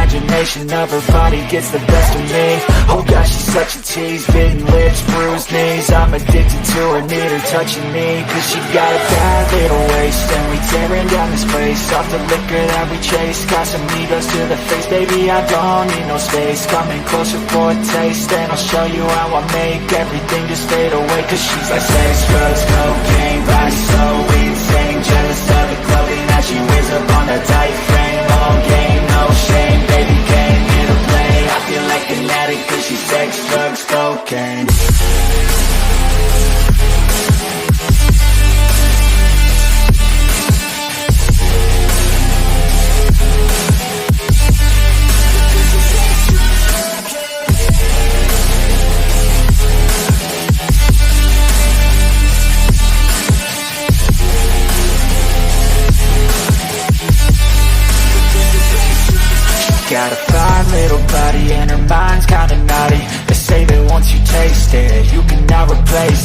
imagination of her body gets the best of me. Oh gosh, she's such a tease, bitten lips, bruised knees. I'm addicted to her, need her touching me. Cause she got a bad little waist, and we tearing down this place off the liquor that we chase. Got some egos to the face, baby, I don't need no space. Coming closer for a taste, and I'll show you how I make everything just fade away. Cause she's like sex, drugs, cocaine, body so insane. Jealous of the clothing that she wears up on that tight frame. All game, no shame, baby came here to play. I feel like an addict cause she's sex, drugs, cocaine. Got a fine little body and her mind's kinda